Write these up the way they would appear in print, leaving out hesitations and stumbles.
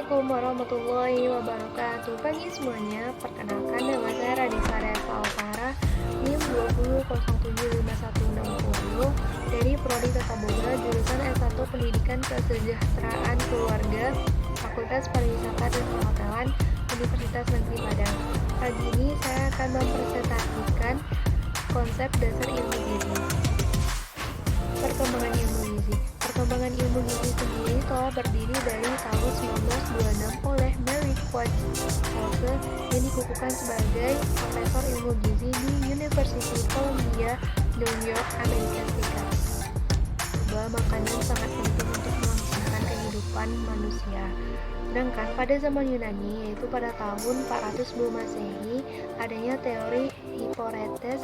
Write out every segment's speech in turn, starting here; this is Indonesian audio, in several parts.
Assalamualaikum warahmatullahi wabarakatuh. Pagi semuanya, perkenalkan nama saya Radisa Resa Alvara, NIM 20075160 dari Prodi Tata Boga, jurusan S1 Pendidikan Kesejahteraan Keluarga, Fakultas Pariwisata dan Perhotelan, Universitas Negeri Padang. Pagi ini saya akan mempresentasikan konsep dasar ilmu gizi. Perkembangan ilmu gizi. Perkembangan ilmu gizi sendiri telah berdiri dari tahun 1926 oleh Mary Quattrose yang dikukuhkan sebagai profesor ilmu gizi di University Columbia, New York, Amerika Serikat. Bahwa makanan sangat penting untuk melangsungkan kehidupan manusia. Sedangkan pada zaman Yunani, yaitu pada tahun 400 sebelum Masehi, adanya teori Hippocrates,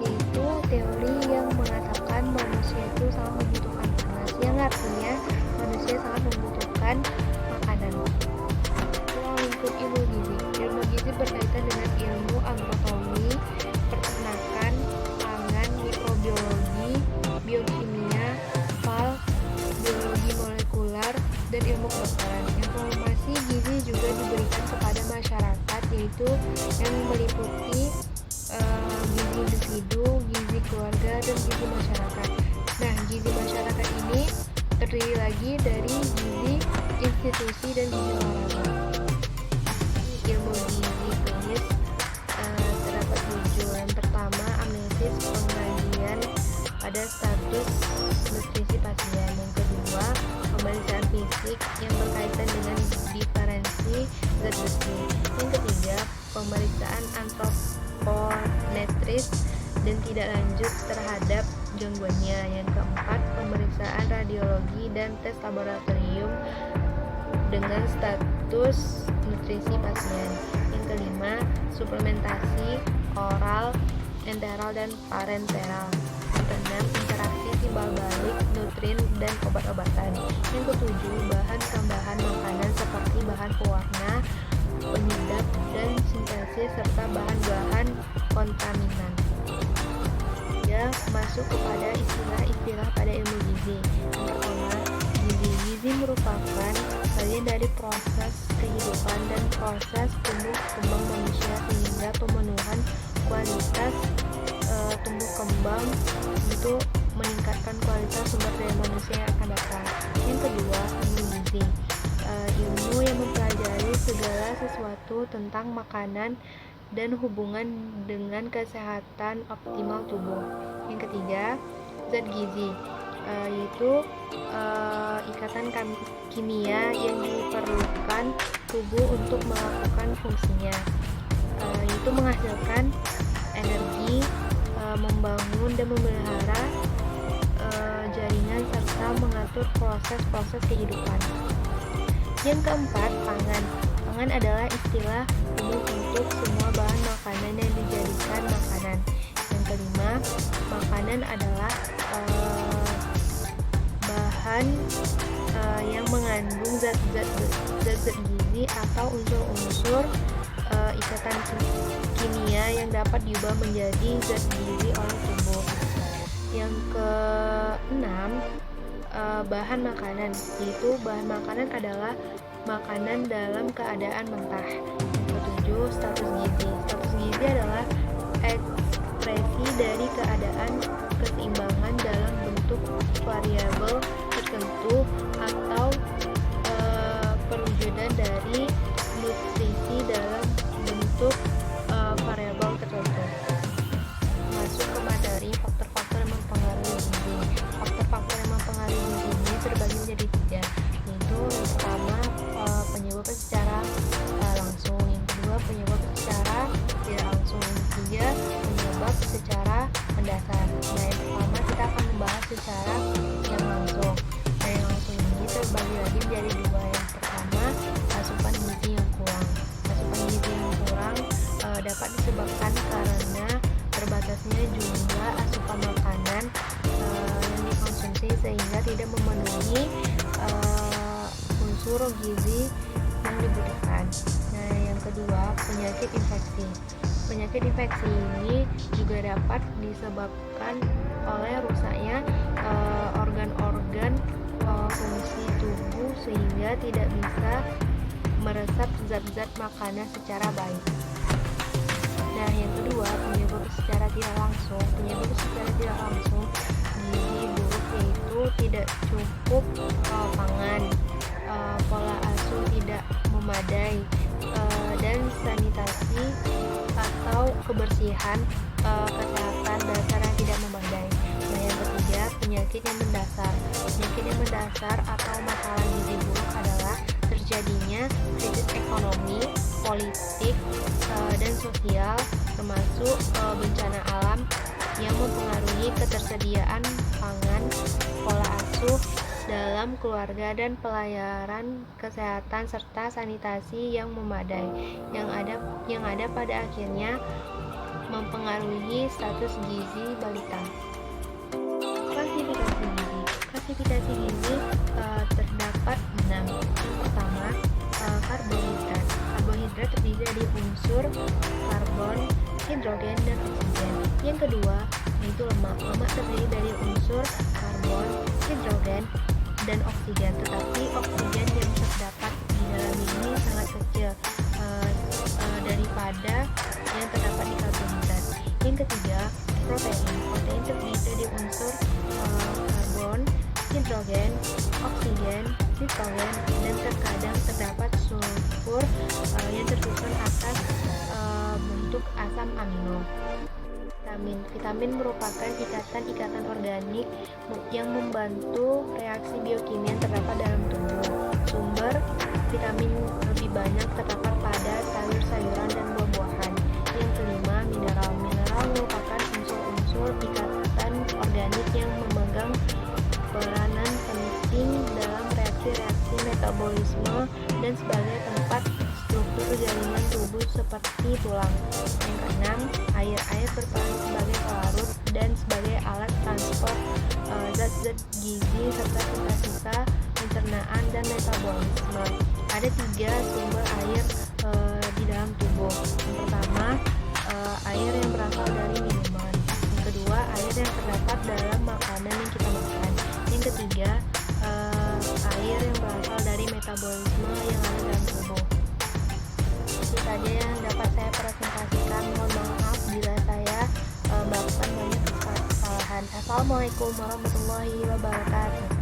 yaitu teori yang mengatakan manusia itu sangat membutuhkan panas, yang artinya manusia sangat membutuhkan makanan. Ruang lingkup ilmu gizi. Ilmu gizi berkaitan dengan ilmu agronomi, peternakan, pangan, mikrobiologi, biokimia, biologi molekuler, dan ilmu kedokteran. Informasi gizi juga diberikan kepada masyarakat, yaitu yang meliputi gizi individu, gizi keluarga, dan gizi masyarakat. Nah, gizi masyarakat ini terdiri lagi dari gizi institusi dan gizi olahraga. Ilmu gizi klinis terdapat 7. Yang pertama, analisis pengkajian pada status nutrisi pasien. Yang kedua, pemeriksaan fisik yang berkaitan dengan diferensi zat besi. Yang ketiga, pemeriksaan antropometris dan tidak lanjut terhadap gangguannya. Yang keempat, pemeriksaan radiologi dan tes laboratorium dengan status nutrisi pasien. Yang kelima, suplementasi oral, enteral, dan parenteral. Yang keenam, interaksi timbal balik nutrin dan obat-obatan. Yang ketujuh, bahan tambahan makanan seperti bahan pewarna, penyedap, dan sintesis, serta bahan-bahan kontaminan. Ya, masuk kepada istilah-istilah pada ilmu gizi. Yang pertama, gizi merupakan bagian dari proses kehidupan dan proses tumbuh kembang manusia, sehingga pemenuhan kualitas tumbuh kembang untuk meningkatkan kualitas sumber daya manusia yang akan datang. Yang kedua, ilmu gizi, ilmu yang mempelajari segala sesuatu tentang makanan dan hubungan dengan kesehatan optimal tubuh. Yang ketiga, zat gizi, yaitu ikatan kimia yang diperlukan tubuh untuk melakukan fungsinya, yaitu menghasilkan energi, membangun dan memelihara jaringan, serta mengatur proses-proses kehidupan. Yang keempat, pangan. Pangan adalah istilah umum untuk semua bahan makanan yang dijadikan makanan. Yang kelima, makanan adalah bahan yang mengandung zat-zat gizi atau unsur-unsur ikatan kimia yang dapat diubah menjadi zat gizi oleh tubuh. Yang keenam, bahan makanan, yaitu bahan makanan adalah makanan dalam keadaan mentah. Yang ketujuh, status gizi. Status gizi adalah ekspresi dari keadaan keseimbangan dalam bentuk variabel tertentu atau perwujudan dari nutrisi dalam bentuk variabel tertentu. Masuk ke materi faktor-faktor yang mempengaruhi gizi. Faktor-faktor yang mempengaruhi gizi ini terbagi menjadi 3, yaitu yang pertama, penyebab secara langsung. Yang kedua, penyebab secara tidak langsung. Yang ketiga, penyebab secara mendasar. Nah, yang pertama kita akan membahas secara yang langsung. Nah, yang langsung ini terbagi lagi menjadi 2. Yang pertama, asupan gizi yang kurang. Asupan gizi yang kurang dapat disebabkan karena terbatasnya jumlah asupan makanan yang dikonsumsi, sehingga tidak memenuhi unsur gizi yang dibutuhkan. Nah, yang kedua, penyakit infeksi. Penyakit infeksi ini juga dapat disebabkan oleh rusaknya organ-organ fungsi tubuh, sehingga tidak bisa meresap zat-zat makanan secara baik. Nah, yang kedua, penyebab secara tidak langsung gizi buruk yaitu tidak cukup pangan, pola asuh tidak memadai, dan sanitasi atau kebersihan kesehatan dasar yang tidak memadai. Nah, yang ketiga, penyakit yang mendasar atau masalah gizi buruk adalah terjadinya krisis ekonomi, politik, dan sosial, termasuk bencana alam yang mempengaruhi ketersediaan pangan, pola asuh dalam keluarga, dan pelayanan kesehatan serta sanitasi yang memadai, yang ada pada akhirnya mempengaruhi status gizi balita. Klasifikasi gizi terdapat 6. Yang pertama, karbohidrat. Karbohidrat terdiri dari unsur karbon, hidrogen, dan oksigen. Yang kedua, yaitu lemak. Lemak terdiri dari unsur karbon, hidrogen, dan oksigen. Tetapi oksigen yang terdapat di dalam ini sangat kecil daripada yang terdapat di karbohidrat. Yang ketiga, protein. Protein terdiri dari unsur karbon, hidrogen, oksigen, nitrogen, dan terkadang terdapat sulfur yang tersusun atas bentuk asam amino. Vitamin merupakan ikatan organik yang membantu reaksi biokimia yang terdapat dalam tubuh. Sumber vitamin lebih banyak terdapat pada sayur-sayuran dan buah-buahan. Yang kelima, mineral. Mineral merupakan unsur-unsur ikatan organik yang memegang peranan penting dalam reaksi-reaksi metabolisme dan sebagai tempat struktur jaringan tubuh seperti tulang. Yang keenam, air. Air berperan sebagai pelarut dan sebagai alat transport zat-zat gizi serta sisa-sisa pencernaan dan metabolisme. Ada 3 sumber air di dalam tubuh. Yang pertama, air yang berasal dari minuman. Yang kedua, air yang terdapat dalam makanan yang kita makan. Yang ketiga, air yang berasal dari metabolisme yang ada dalam tubuh. Itu saja yang dapat saya presentasikan. Mohon maaf bila saya melakukan banyak kesalahan. Assalamualaikum warahmatullahi wabarakatuh.